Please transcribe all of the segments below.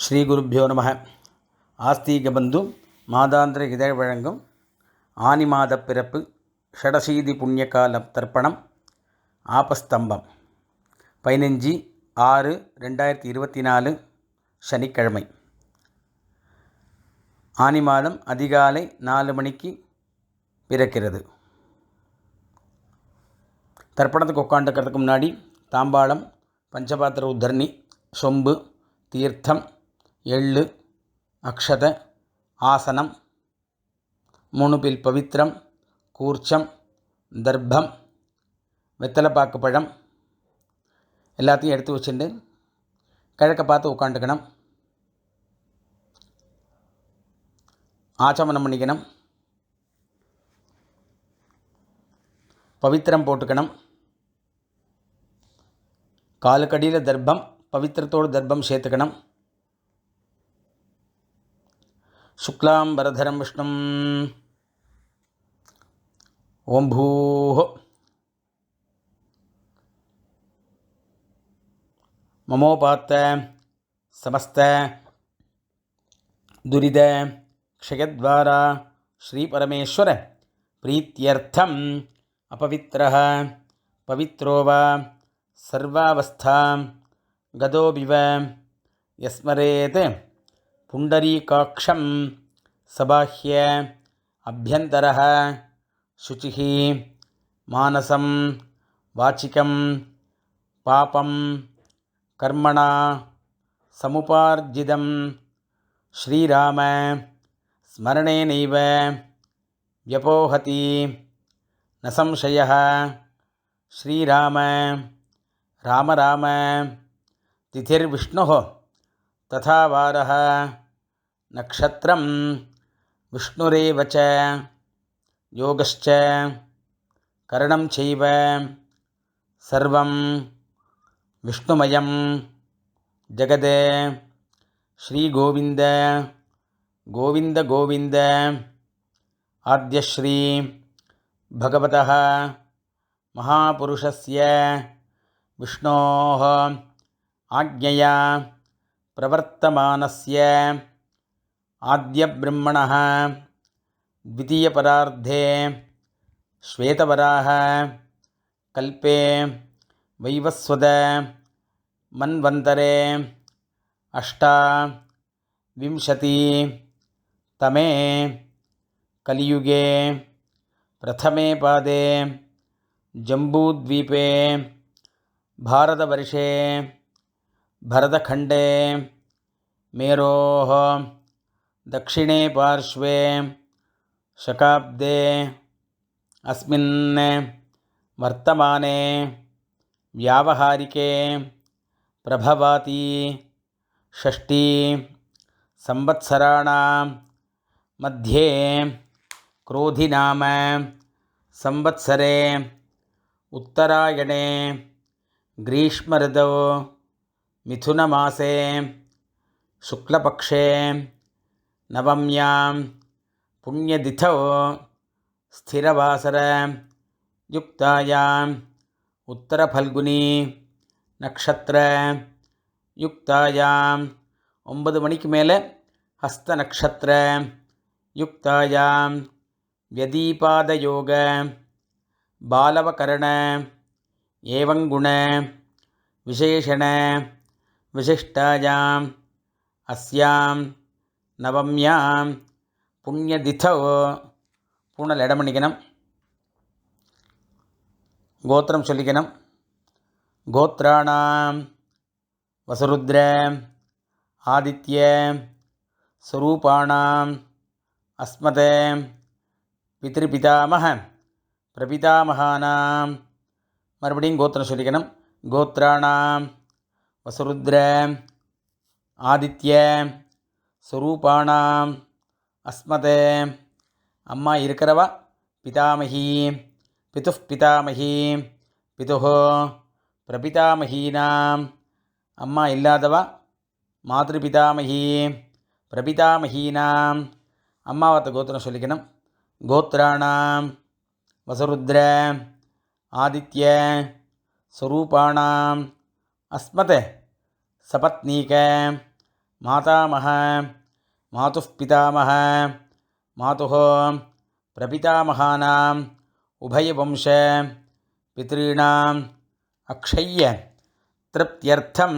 ஸ்ரீ குருப்பியோ நம. ஆஸ்தீக பந்து மாதாந்திர இதழ் வழங்கும் ஆனி மாத பிறப்பு ஷடசீதி புண்ணியகால தர்ப்பணம் ஆபஸ்தம்பம் 15/6/2024 சனிக்கிழமை. ஆனி மாதம் அதிகாலை 4 மணிக்கு பிறக்கிறது. தர்ப்பணத்துக்கு உட்காந்துக்கிறதுக்கு முன்னாடி தாம்பாளம், பஞ்சபாத்திர உத்தரணி, சொம்பு, தீர்த்தம், எள்ளு, அக்ஷத, ஆசனம், 3 பில் பவித்திரம், கூர்ச்சம், தர்ப்பம், வெத்தலைப்பாக்கு பழம் எல்லாத்தையும் எடுத்து வச்சுட்டு கிழக்க பார்த்து உட்காந்துக்கணும். ஆச்சமனம் பண்ணிக்கணும். பவித்திரம் போட்டுக்கணும். காலுக்கடியில் தர்ப்பம், பவித்திரத்தோடு தர்ப்பம் சேர்த்துக்கணும். சுக்லாம் பரதரம் விஷ்ணும். ஓம் பூஹோ மமோபாத்த சமஸ்த துரித க்ஷயத்வாரா ஸ்ரீ பரமேஸ்வர பிரீத்யர்த்தம் அபவித்ரஹ பவித்ரோ வா சர்வாவஸ்தாம் கதோபிவ யஸ்மரேத் புண்டரீகாக்ஷம் சபாஹ்ய அப்யந்தரஹ சுச்சிஹி மானசம் வாச்சிகம் பாபம் கர்மணா சமுபார்ஜிதம் ஸ்ரீராம ஸ்மரணேனைவ வ்யபோஹதி ந சம்சயः. ஸ்ரீராம ராம ராம திதிர்விஷ்ணுः ததா வாரः நக்ஷத்ரம் விஷ்ணுரேவ ச யோகஸ்ச கரணம் சைவ சர்வம் விஷ்ணுமயம் ஜெகதே. ஸ்ரீ கோவிந்த கோவிந்த கோவிந்த. ஆத்யஸ்ரீ பகவதः மகாபுருஷஸ்ய விஷ்ணோः ஆக்ஞயா பிரவர்த்தமானஸ்ய ஆத்யப்ரம்மணः த்விதீயபரார்த்தே ஸ்வேதவராஹ கல்பே வைவஸ்வத மன்வந்தரே அஷ்டாவிம்சதி தமே கலியுகே பிரதமே பாதே ஜம்பூத்வீபே பாரதவர்ஷே பரதகண்டே மேரோः दक्षिणे पार्श्वे शकाब्दे अस्मिन् वर्तमाने व्यावहारिके प्रभवाति षष्ठी संवत्सराणां मध्ये क्रोधिनाम संवत्सरे उत्तरायणे ग्रीष्मऋतौ मिथुनमासे शुक्लपक्षे नवम्यां पुण्यतिथौ स्थिरवासर युक्तायां उत्तरफल्गुनी नक्षत्र युक्तायां 9 மணிக்கு மேலே ஹஸ்த நக்ஷத்திர யுக்தாயாம் வ்யதீபாதயோக பாலவகரண ஏவங்குண விசேஷண விசிஷ்டாயாம் அஸ்யாம் நவம்யாம் புண்ணியதிதௌ. பூனல் இடம் பண்ணிக்கணும். கோத்திரம் சொல்லிக்கணும். கோத்ராணாம் வசுருத்ர ஆதித்ய ஸ்வரூபாணாம் அஸ்மத் பித்ருபிதாமஹ பிரபிதாமகானாம். மறுபடியும் கோத்திரம் சொல்லிக்கணும். கோத்ராணாம் வசுருத்ர ஆதித்ய ஸ்வரூபாணாம் அஸ்மத். அம்மா இருக்கிறவா பிதாமகி பிதுः பிதாமகி பிதுः பிரபிதாமகீனாம். அம்மா இல்லாதவா மாத்ருபிதாமகி பிரபிதாமகீனாம். அம்மாவத்தை கோத்திரம் சொல்லிக்கணும். கோத்ராணாம் வசுருத்ர ஆதித்ய ஸ்வரூபாணாம் அஸ்மத் சபத்னீக मातामह मातुः पितामह मातुः प्रपितामहानाम् उभयवंश पितॄणाम् अक्षय्य तृप्त्यर्थं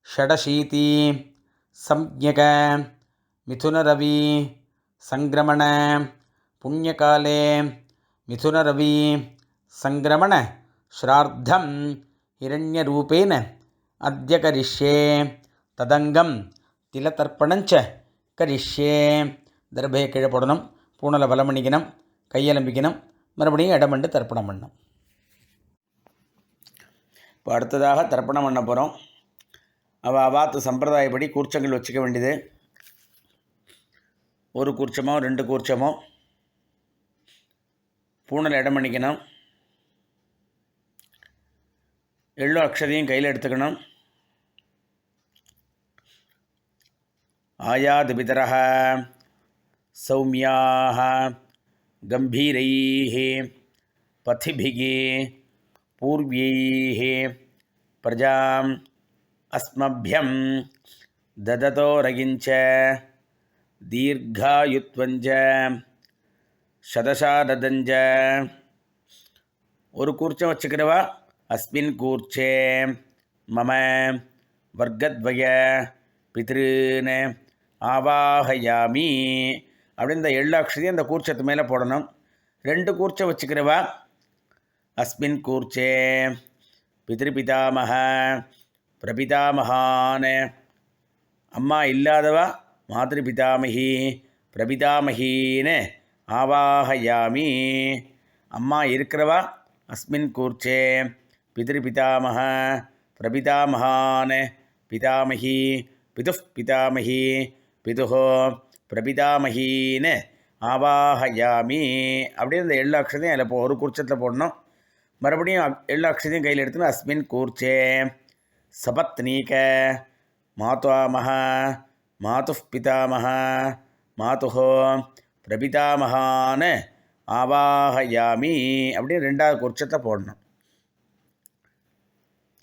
षडशीति संज्ञक मिथुनरवि संक्रमण पुण्यकाले मिथुनरवि संक्रमण श्राद्धं हिरण्यरूपेण अद्य करिष्ये तदंगम तिलतर्पणञ्च करिष्ये. தர்பையை கீழே போடணும், பூணலை வலம் பண்ணிக்கணும், கையெலம்பிக்கணும், மறுபடியும் இடமண்டு தர்ப்பணம் பண்ணணும். இப்போ அடுத்ததாக தர்ப்பணம் பண்ண போகிறோம். அவாத்து சம்பிரதாயப்படி கூர்ச்சங்கள் வச்சுக்க வேண்டியது. ஒரு கூர்ச்சமோ 2 கூர்ச்சமோ பூணல் இடம் பண்ணிக்கணும். எள்ளு அக்ஷதையும் கையில் எடுத்துக்கணும். ஆயாது பிதரஹ சௌமியாக கம்பீரைः பதிபிः பூர்வைः பிரஜாம் அஸ்மभ्यं ददतोरगिञ्च दीर्घायुत्वञ्च शतशारदञ्च. ஒரு கூர்ச்சம் வச்சுக்கிறவா அஸ்மின் கூர்ச்சே மம வர்க்கத்வய பித்ருன் ஆவாஹயாமி அப்படின்னு இந்த எள்ளு அக்ஷதையும் அந்த கூர்ச்சத்து மேலே போடணும். 2 கூர்ச்சம் வச்சுக்கிறவா அஸ்மின் கூர்ச்சே பித்ருபிதாமக பிரபிதாமகான், அம்மா இல்லாதவா மாத்ருபிதாமகி பிரபிதாமகின்னு ஆவாஹயாமி. அம்மா இருக்கிறவா அஸ்மின் கூர்ச்சே பித்ருபிதாமக பிரபிதாமகான் பிதாமகி பிதுः பிதாமகி பிதுः பிரபிதாமகின்னு ஆவாஹயாமி அப்படின்னு இந்த எள்ளு அக்ஷதையும் அதில் ஒரு கூர்ச்சத்தில் போடணும். மறுபடியும் எள்ளு அக்ஷதையும் கையில் எடுத்துன்னு அஸ்மின் கூர்ச்சே சபத்னீக மாதாமஹ மாதுः பிதாமஹ மாதுः பிரபிதாமகான்னு ஆவாஹயாமி அப்படின்னு 2வது கூர்ச்சத்தை போடணும்.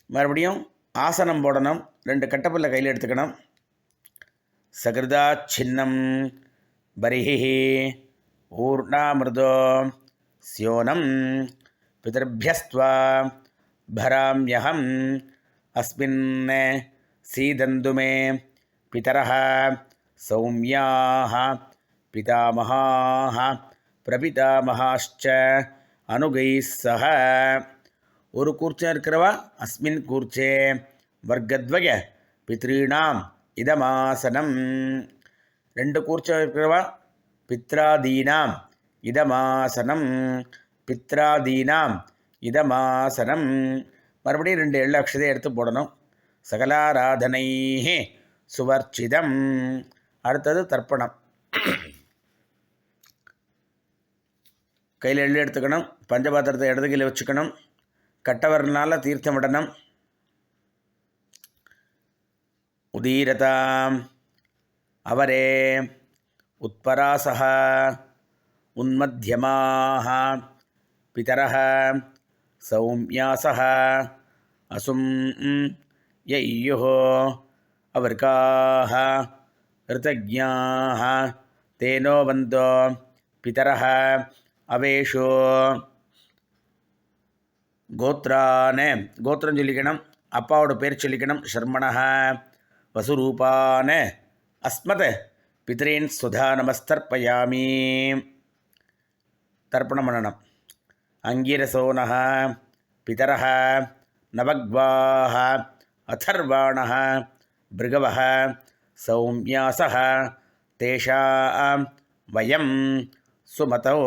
மறுபடியும் ஆசனம் போடணும். 2 கட்டப்பல்ல கையில் எடுத்துக்கணும். சகிருதா சின்னம் பரிஹி ஊர்ணாமிருதோ ஸ்யோனம் பிதர்பியஸ்த்வா பராம்யஹம் அஸ்மின் சீதந்து மே பிதரஹ சௌமியாஹ பிதாமஹாஹ பிரபிதாமஹாश्च அனுகைः சஹ. ஒரு கூர்ச்சம் இருக்கிறவா அஸ்மின் கூர்ச்சே வர்க்கத்வய பித்ருணாம் இதமாசனம். 2 கூர்ச்சம் இருக்கிறவா பித்ராதீனாம் இதமாசனம் பித்ராதீனாம் இதமாசனம். மறுபடியும் 2 எள்ளு அக்ஷதை எடுத்து போடணும். சகலாராதனை சுவர்ச்சிதம். அடுத்தது தர்ப்பணம். கையில் எள்ளு எடுத்துக்கணும். பஞ்சபாத்திரத்தை இடது கையில் வச்சுக்கணும். கட்டவரனால் தீர்த்தம் விடணும். உதீரதாம் அவரே உத்பராசஹ உன்மத்யமாஹ பிதரஹ சௌமியாசஹ அசும் யய்யுः அவர்காஹ ரிதஜ்ஞாஹ தேனோ வந்தோ பிதரஹ அவேஷோ. கோத்ரானே கோத்திரம் சொல்லிக்கணும். அப்பாவோட பேர் சொல்லிக்கணும். ஷர்மணஹ வசுரூபானே அஸ்மத் பித்ரீன் சுதா நமஸ்தர்ப்பயாமி. தர்ப்பணம் பண்ணணும். அங்கிரசோனஹ பிதரஹ நவக்வாஹ அதர்வாணஹ பிருகவஹ சௌமியாசஹ தேஷாம் வயம் சுமதோ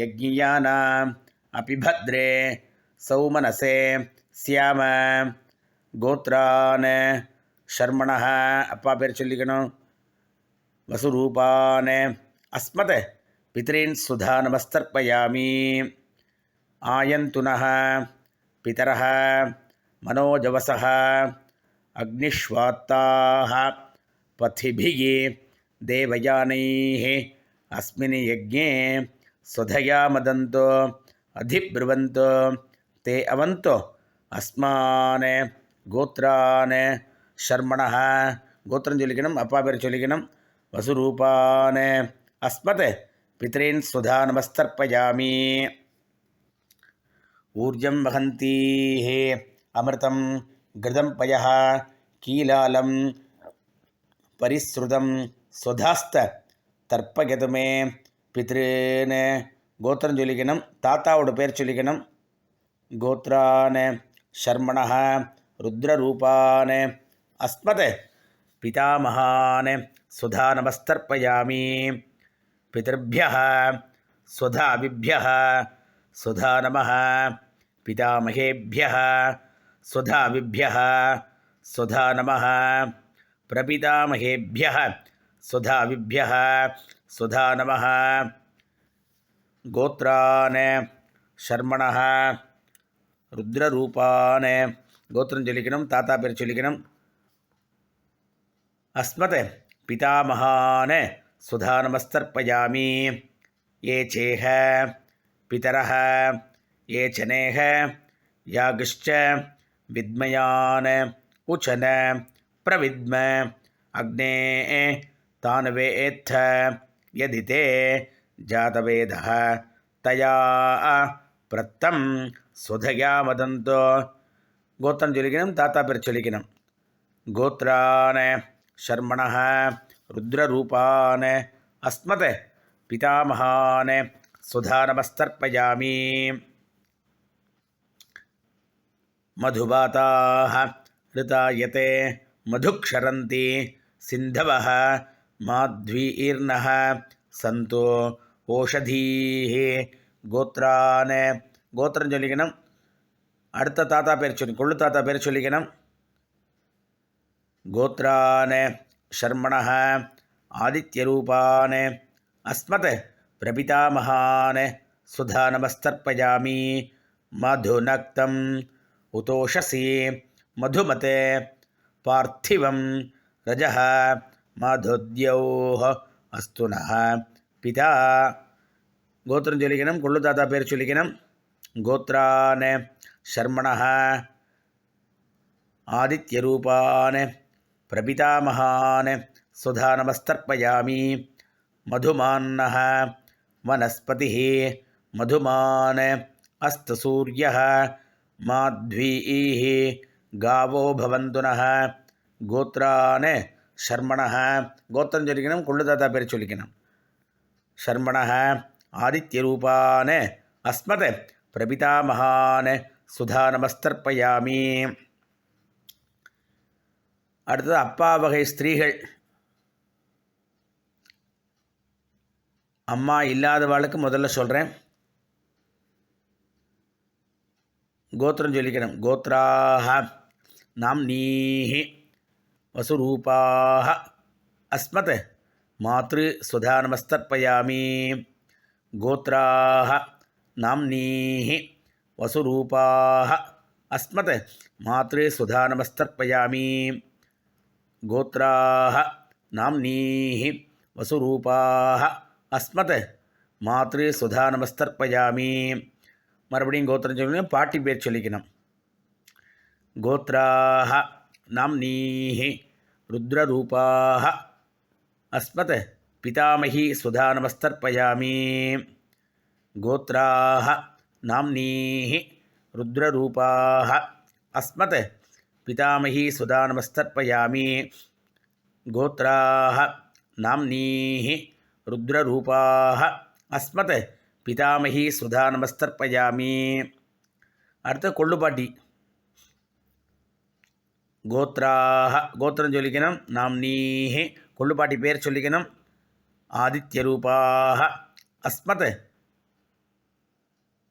யஜ்ஞானாம் அபிபத்ரே சௌமனசே ஸ்யாம. கோத்ரான் ஷர்மணஹ அப்பா பேர் சொல்லிக்கணும். வசுரூபான் அஸ்மத் பித்ரீன் சுதா நமஸ்தர்ப்பயாமி. ஆயந்துனஹ பிதரஹ மனோஜவசஹ அக்னிஷ்வாத்தாஹ பதிபிः தேவயானைः அஸ்மின் யஜ்ஞே स्वधया मदन्तो अधिब्रुवन्तो ते अवन्तो अस्मान् गोत्रान् शर्मणः கோத்திரம் சொல்லிக்கணும், அப்பா பேர் சொல்லிக்கணும். வசுரூபான அஸ்மத் பித்ரீன் சுதா நமஸ்தர்ப்பயாமி. ஊர்ஜம் வகந்தீஹே அமிர்தம் கிருதம் பய கீலாலம் பரிஸ்ருதம் சுதாஸ்த தர்ப்பகதுமே பித்ருன்னு கோத்திரம் சொல்லிக்கணும், தாத்தாவோட பேர் சொல்லிக்கணும். கோத்ரான ஷர்மணः ருத்ரரூபான அஸ்மத் பிதாமகான் சுதா நமஸ்தர்ப்பயாமி. பிதர்भ्यः சுதாபிभ्यः சுதா நமः. பிதாமகேभ्यः சுதாபிभ्यः சுதா நமः. பிரபிதாமகேभ्यः சுதாபிभ्यः சுதா நமः. கோத்ரான ஷர்மணः ருத்ரரூபான கோத்திரம் சொல்லிக்கணும், தாத்தா பேர் சொல்லிக்கணும். அஸ்மத் பிதாமகான் சுதா நமஸ்தர்ப்பயாமி. ஏ சேஹ பிதரஹ ஏ சனேஹ யாகிஷ்ச வித்மயான் உச்சன பிரவித்ம அக்னே தானவேத்த யதிதே ஜாதவேதः தயா பிரத்தம் சுதயா வதந்தோ. கோத்திரம் சொல்லிக்கணும், தாத்தா பேர் சொல்லிக்கணும். கோத்ரான ஷர்மணः ருத்ரரூபான அஸ்மத் பிதாமகான் சுதா நமஸ்தர்ப்பயாமி. மதுபாதாः ரிதாயதே மதுக்ஷரந்தி சிந்தவः மாத்வீர்ணः சந்தோ ஓஷதீஹி. கோத்ரான கோத்திரம் சொல்லிக்கணும், அடுத்த தாத்தா பேர் சொல்லி கொள்ளு தாத்தா பேர் சொல்லிக்கணும். கோத்ரான ஷர்மணः ஆதித்யரூபான அஸ்மத் பிரபிதாமகான் சுதா நமஸ்தர்ப்பயாமி. மதுநக்தம் உதோஷசி மதுமதே பார்த்திவம் ரஜः மதுத்யோः அஸ்துனः பிதா. கோத்திரம் சொல்லிக்கணும், கொள்ளு தாத்தா பேர் சொல்லிக்கணும். கோத்ரான ஷர்மணः ஆதித்யரூபான பிரபிதாமகான் சுதா நமஸ்தர்ப்பயாமி. மதுமான்னः வனஸ்பதிः மதுமான் அஸ்து சூர்யः மாத்வீः காவோ பவந்துனः. கோத்ரான ஷர்மணः கோத்திரம் சொல்லிக்கணும், கொள்ளு தாத்தா பேர் சொல்லிக்கணும். ஷர்மணः ஆதித்யரூபான அஸ்மத் பிரபிதாமகான் சுதா நமஸ்தர்ப்பயாமி. அடுத்தது அப்பா வகை ஸ்திரீகள். அம்மா இல்லாதவாளுக்கு முதல்ல சொல்கிறேன். கோத்திரம் சொல்லிக்கணும். கோத்ராஹ நாம்னீஹி வசுரூபாஹ அஸ்மத் மாத்ரு சுதா நமஸ்தர்ப்பயாமி. கோத்ராஹ நாம்னீஹி வசுரூபாஹ அஸ்மத் மாத்ரு சுதா நமஸ்தர்ப்பயாமி. கோத்ராஹ நாம்னீஹி வசுரூபாஹ அஸ்மத் மாத்ரு சுதா நமஸ்தர்ப்பயாமி. மறுபடியும் கோத்திரம் சொல்லணும், பாட்டி பேர் சொல்லிக்கணும். கோத்ராஹ நாம்னீஹி ருத்ரரூபாஹ அஸ்மத் பிதாமகி சுதா நமஸ்தர்ப்பயாமி. கோத்ராஹ நாம்னீஹி ருத்ரரூபாஹ அஸ்மத் பிதாமகி சுதா நமஸ்தர்ப்பயாமி. கோத்ராஹ நாம்னீஹி ருத்ரரூபாஹ அஸ்மத் பிதாமகி சுதா நமஸ்தர்ப்பயாமி. அடுத்து கொள்ளுப்பாட்டி. கோத்ராஹ கோத்திரம் சொல்லிக்கணும், நாம்னீஹி கொள்ளுப்பாட்டி பேர் சொல்லிக்கணும். ஆதித்யரூபாஹ அஸ்மத்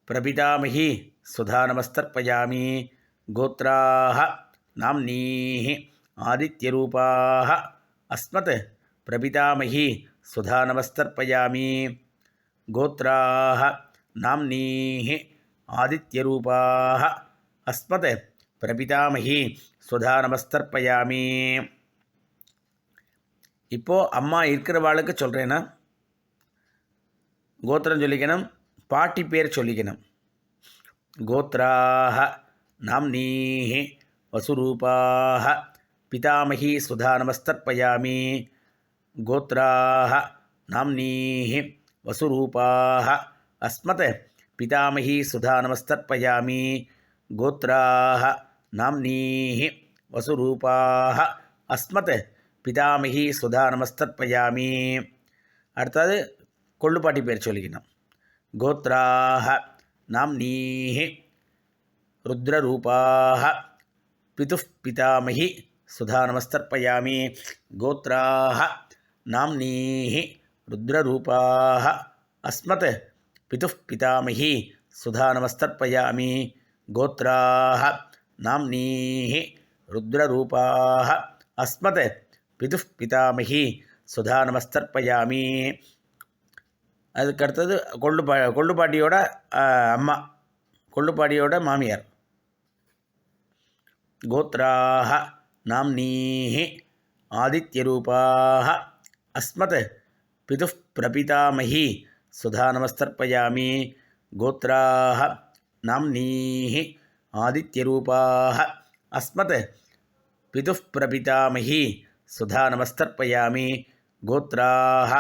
பிரபிதாமகி சுதா நமஸ்தர்ப்பயாமி. கோத்ராஹ நாம்னீஹி ஆதித்யரூபாஹ அஸ்மத் பிரபிதாமகி சுதா நமஸ்தர்ப்பயாமி. கோத்ராஹ நாம்னீஹி ஆதித்யரூபாஹ அஸ்மத் பிரபிதாமகி சுதா நமஸ்தர்ப்பயாமி. இப்போது அம்மா இருக்கிறவாளுக்கு சொல்கிறேன்னா கோத்திரம் சொல்லிக்கணும், பாட்டி பேர் சொல்லிக்கணும். கோத்ராஹ நாம்னீஹி வசுரூபாஹ पितामही सुधा नमस्तर्पयामि गोत्राः नाम्नीः वसुरूपाः अस्मत् पितामही सुधा नमस्तर्पयामि गोत्राः नाम्नीः वसुरूपाः अस्मत् पितामही सुधा नमस्तर्पयामि அடுத்தது கொள்ளுப்பாட்டி பேர் சொல்லிக்கணும் கோத்ராஹ நாம்னீஹ ருத்ரரூபாஹ பிதுः பிதாமஹி சுதா நமஸ்தர்ப்பயாமி கோத்ராஹ நாம்னீஹ ருத்ரரூபாஹ அஸ்மத் பிதுः பிதாமஹி சுதா நமஸ்தர்ப்பயாமி கோத்ராஹ நாம்னீஹ ருத்ரரூபாஹ அஸ்மத் பிதுः பிதாமஹி சுதா நமஸ்தர்ப்பயாமி அதுக்கடுத்தது கொள்ளுப்பாட்டியோட அம்மா கொள்ளுப்பாட்டியோட மாமியார் கோத்ராஹ நாம்னீஹ ஆதித்யரூபாஹ அஸ்மத் பிதுः பிரபிதாமஹி சுதா நமஸ்தர்ப்பயாமி கோத்ராஹ நாம்னீஹ ஆதித்யரூபாஹ அஸ்மத் பிதுः பிரபிதாமஹி சுதா நமஸ்தர்ப்பயாமி கோத்ராஹ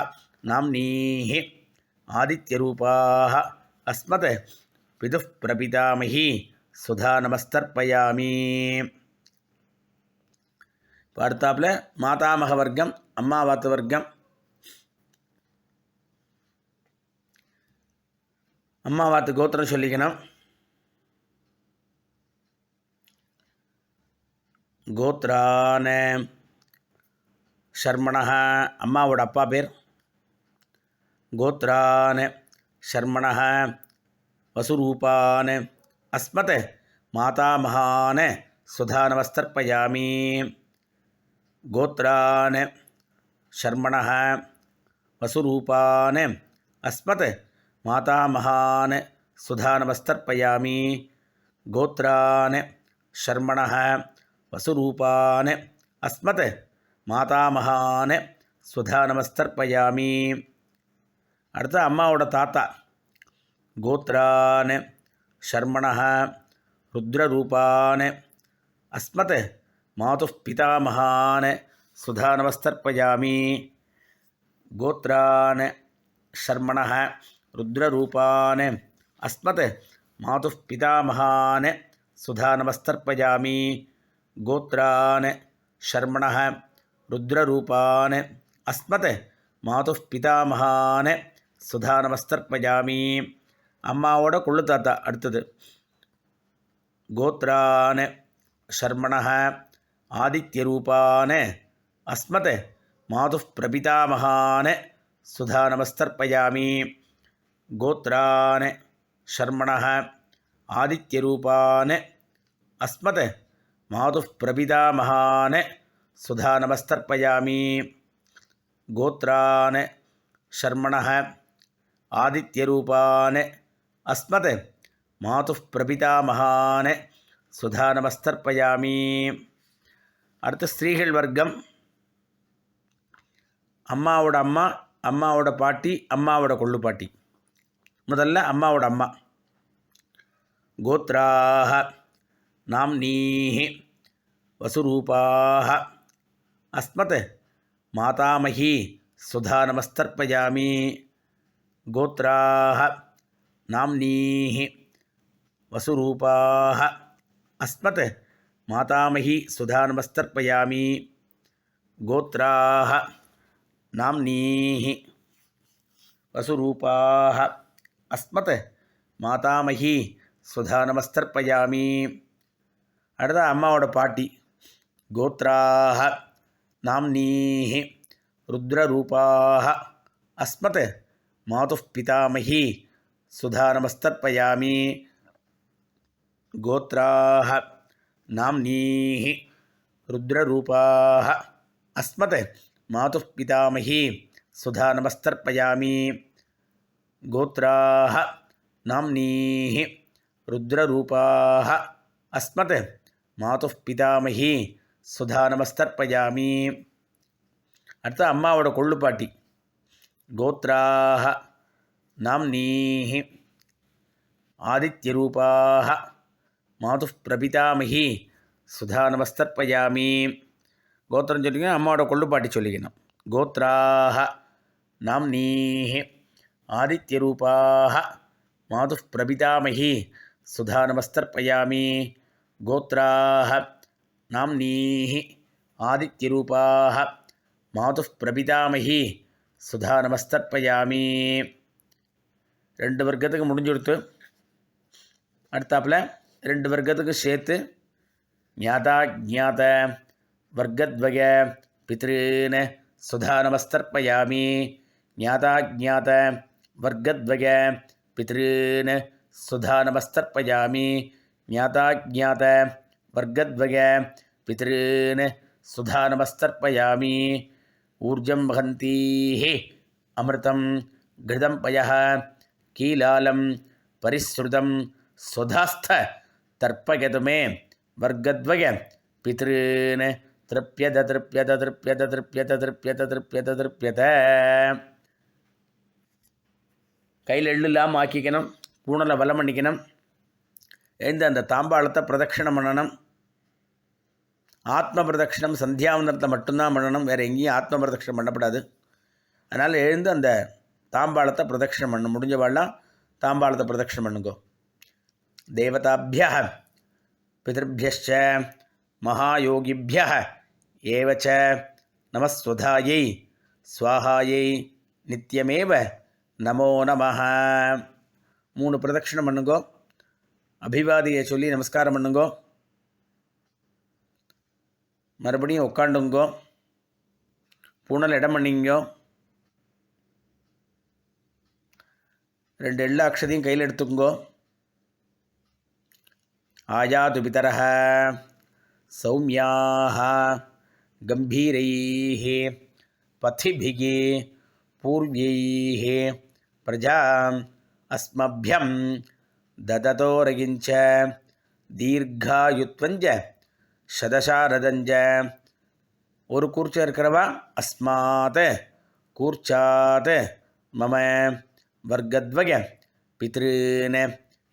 நாம்னீஹ ஆதித்யரூபாஹ அஸ்மத் பிதுः பிரபிதாமஹி சுதா நமஸ்தர்ப்பயாமி. இப்போ அடுத்தாப்பில் மாதாமக வர்க்கம் அம்மாவாத்து வர்க்கம். அம்மாவாத்து கோத்திரம் சொல்லிக்கணும். கோத்ரான ஷர்மணஹ அம்மாவோட அப்பா பேர். கோத்ரான் ஷர்மணஹ வசுரூபான் அஸ்மத் மாதாமகான் சுதா நமஸ்தர்ப்பயாமி கோத்ரான் ஷர்மணஹ வசுரூபான் அஸ்மத் மாதாமகான் சுதா நமஸ்தர்ப்பயாமி கோத்ரான் ஷர்மணஹ வசுரூபான் அஸ்மத் மாதாமகான் சுதா நமஸ்தர்ப்பயாமி. அடுத்து அம்மாவோட தாத்தா கோத்ரான் ஷர்மணஹ ருத்ரரூபான் அஸ்மத் மாதுः பிதாமகான் சுதா நமஸ்தர்ப்பயாமி கோத்ரான் ஷர்மணஹ ருத்ரரூபான் அஸ்மத் மாதுः பிதாமகான் சுதா நமஸ்தர்ப்பயாமி கோத்ரான் ஷர்மணஹ ருத்ரரூபான் அஸ்மத் மாதுः பிதாமகான் சுதா நமஸ்தர்ப்பயாமி. அம்மாவோட கொள்ளு தாத்தா அடுத்தது கோத்ரான் ஷர்மணஹ ஆதித்யரூபான் அஸ்மத் மாதுः பிரபிதாமகான் சுதா நமஸ்தர்ப்பயாமி கோத்ரான் ஷர்மணஹ ஆதித்யரூபான் அஸ்மத் மாதுः பிரபிதாமகான் சுதா நமஸ்தர்ப்பயாமி கோத்ரான் ஷர்மணஹ ஆதித்யரூபான் அஸ்மத் மாதுः பிரபிதாமகான் சுதா நமஸ்தர்ப்பயாமி. அடுத்து ஸ்திரீகள் வர்க்கம். அம்மாவோட அம்மா, அம்மாவோட பாட்டி, அம்மாவோட கொள்ளுப்பாட்டி. முதல்ல அம்மாவோட அம்மா கோத்ராஹ நாம்னீஹ வசுரூபாஹ அஸ்மத் மாதாமஹி சுதா நமஸ்தர்ப்பயாமி கோத்ராஹ நாம்னீஹ வசுரூபாஹ அஸ்மத் மாதாமஹி சுதா நமஸ்தர்ப்பயாமி கோத்ராஹ நாம்னீஹ வசுரூபாஹ அஸ்மத் மாதாமஹி சுதா நமஸ்தர்ப்பயாமி. அடுத்த அம்மாவோட பாட்டி கோத்ராஹ நாம்னீஹ ருத்ரரூபாஹ அஸ்மத் மாதுः பிதாமஹி சுதா நமஸ்தர்ப்பயாமி கோத்ராஹ நாம்னீஹ ருத்ரரூபாஹ அஸ்மத் மாதுः பிதாமஹி சுதா நமஸ்தர்ப்பயாமி கோத்ராஹ நாம்னீஹ ருத்ரரூபாஹ அஸ்மத் மாதுः பிதாமஹி சுதா நமஸ்தர்ப்பயாமி. அடுத்து அம்மாவோட கொள்ளுப்பாட்டி கோத்ராஹ நாம்னீஹ ஆதித்யரூபாஹ மாதுः பிரபிதாமஹி சுதா நமஸ்தர்ப்பயாமி கோத்திரம் சொல்லிக்கணும், அம்மாவோட கொள்ளுப்பாட்டி சொல்லிக்கணும். கோத்ராஹ நாம்னீஹி ஆதித்யரூபாஹ மாதுः பிரபிதாமகி சுதா நமஸ்தர்ப்பயாமி. கோத்ராஹ நாம்னீஹி ஆதித்யரூபாஹ மாதுः பிரபிதாமகி சுதா நமஸ்தர்ப்பயாமி. 2 வர்க்கத்துக்கு முடிஞ்சு கொடுத்து அடுத்தாப்பில் 2 வர்க்கத்துக்கு சேர்த்து ஞாதா ஜாத வர்க்கத்வய பித்ருன் சுதா நமஸ்தர்ப்பயாமி. ஞாதா ஜாத வர்க்கத்வய பித்ருன் சுதா நமஸ்தர்ப்பயாமி. ஞாதா ஜாத வர்க்கத்வய பித்ருன் சுதா நமஸ்தர்ப்பயாமி. ஊர்ஜம் வஹந்தீஹி அமிர்தம் கிருதம் பயः கீலாலம் பரிஸ்ருதம் ஸ்வதாஸ்த தர்ப்பயது மே வர்க்கத்வய பித்ருன் திருப்யத திருப்யத திருப்யத திருப்யத திருப்யத திருப்யத திருப்யத. கையில் எள்ளு இல்லாமல் ஆக்கிக்கணும். பூனலை வலம் பண்ணிக்கணும். எழுந்து அந்த தாம்பாளத்தை பிரதட்சிணம் பண்ணணும். ஆத்ம பிரதட்சிணம் சந்தியாவந்தனத்தை மட்டும்தான் பண்ணணும், வேறு எங்கேயும் ஆத்ம பிரதட்சிணம் பண்ணப்படாது. அதனால் எழுந்து அந்த தாம்பாளத்தை பிரதட்சிணம் பண்ணணும். முடிஞ்சவாள்லாம் தாம்பாளத்தை பிரதட்சிணம் பண்ணுங்கோ. தேவதாபிய பிதர்பியச்ச மகாயோகிபிய ஏவச்ச நமஸ்வதாயை ஸ்வாஹாயை நித்தியமேவ நமோ நமஹ. 3 பிரதட்சிணம் பண்ணுங்கோ. அபிவாதியை சொல்லி நமஸ்காரம் பண்ணுங்கோ. மறுபடியும் உட்காண்டுங்கோ. பூனல் இடம் பண்ணிங்கோ. 2 எள்ளு அக்ஷதையும் கையில் எடுத்துங்கோ. ஆயாது பிதரஹ சௌமியாக கம்பீரைः பதிபிः பூர்வைः பிரஜாம் அஸ்மப்யம் தததோரகிஞ்ச தீர்காயுத்வஞ்ச சதசாரதஞ்ச. ஒரு கூர்ச்சம் இருக்கிறவா அஸ்மாத் கூர்ச்சாத் மம வர்க்கத்வய பித்ருன்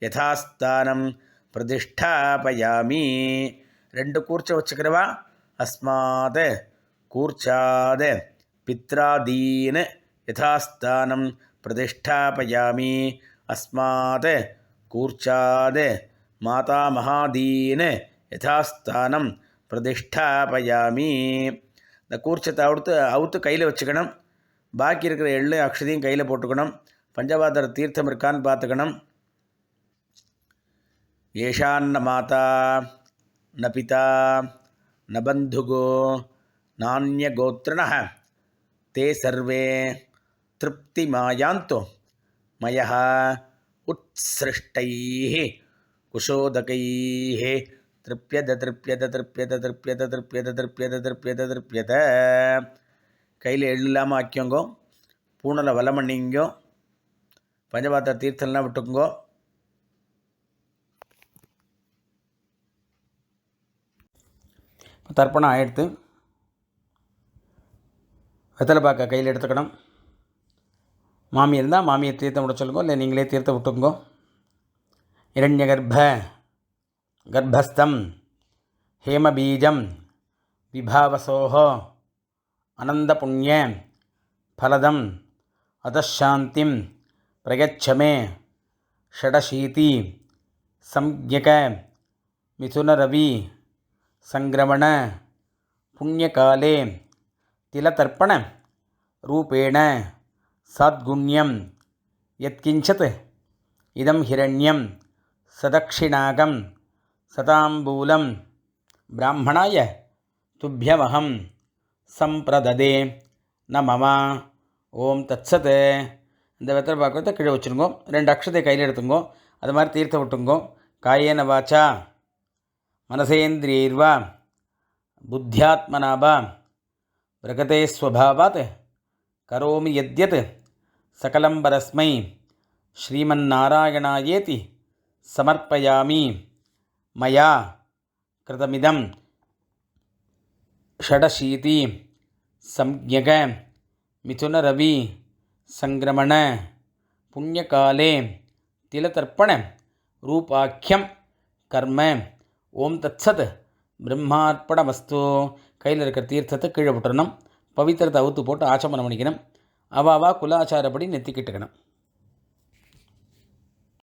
யதாஸ்தானம் பிரதிஷ்டாபயாமி. 2 கூர்ச்சம் வச்சுக்கிறவா அஸ்மாத் கூர்ச்சாத் பித்ராதீன் யதாஸ்தானம் பிரதிஷ்டாபயாமி. அஸ்மாத் கூர்ச்சாத் மாதாமகாதீன் யதாஸ்தானம் பிரதிஷ்டாபயாமி. இந்த கூர்ச்சத்தை அவுத்து கையில் வச்சுக்கணும். பாக்கி இருக்கிற எள்ளு அக்ஷதையும் கையில் போட்டுக்கணும். பஞ்சபாத்திர தீர்த்தம் இருக்கான்னு பார்த்துக்கணும். ஏஷான்ன மாதா ந பிதா ந பந்துகோ நானிய கோத்ரணः தே சர்வே திருப்திமாயாந்தோ மயः உத்ஸ்ருஷ்டைः குஷோதகைः திருப்யத திருப்யத திருப்யத திருப்யத திருப்யத திருப்யத திருப்யத திருப்யத. கையில் எள்ளு இல்லாமல் ஆக்கியோங்கோ. பூனலை வலம் பண்ணிங்கோ. பஞ்சபாத்திர தீர்த்தம்லாம் விட்டுக்குங்கோ. தர்ப்பணம் ஆயிடுத்து. வெத்தலை பாக்க கையில் எடுத்துக்கணும். மாமி இருந்தால் மாமியை தீர்த்தம் விட சொல்லுங்க, இல்லை நீங்களே தீர்த்தம் விட்டுக்குங்கோ. இரண்ய கர்ப்பஸ்தம் ஹேமபீஜம் விபாவசோஹோ அனந்த புண்ணிய ஃபலதம் அதசாந்திம் பிரயச்சமே ஷடசீதி சம்யக மிதுனரவி சங்கிரமண புண்ணியகாலே திலதர்ப்பண ரூபேண சாத்குண்யம் யத்கிஞ்சத் இதம் ஹிரண்யம் சதக்ஷிணாகம் சதாம்பூலம் பிராமணாய துப்யமஹம் சம்பிரததே ந மம. ஓம் தத்சத். இந்த வெத்தலை பாக்கத்தை கீழே வச்சுருங்கோ. 2 அக்ஷதை கையில் எடுத்துங்கோ. அது மாதிரி தீர்த்தம் விட்டுங்கோ. காயேன வாச்சா மனசேந்திரியைர்வா புத்தியாத்மனாபா பிரகதே ஸ்வபாவாத் கரோமி யத்யத் சகலம் பரஸ்மை ஸ்ரீமன்னாராயணாயேதி சமர்ப்பயாமி. மயா கிருதமிதம் ஷடசீதி சம்யக மிதுனரவி சங்கிரமண புண்ணியகாலே திலதர்ப்பண ரூபாக்கியம் கர்ம. ஓம் தத்சத். பிரம்மார்ப்பணமஸ்து. கையில் இருக்கிற தீர்த்தத்தை கீழே விட்டுறணும். பவித்திரத்தை அவுத்து போட்டு ஆச்சமனம் பண்ணிக்கணும். அவாவா குலாச்சாரப்படி நெத்திக்கிட்டுக்கணும்.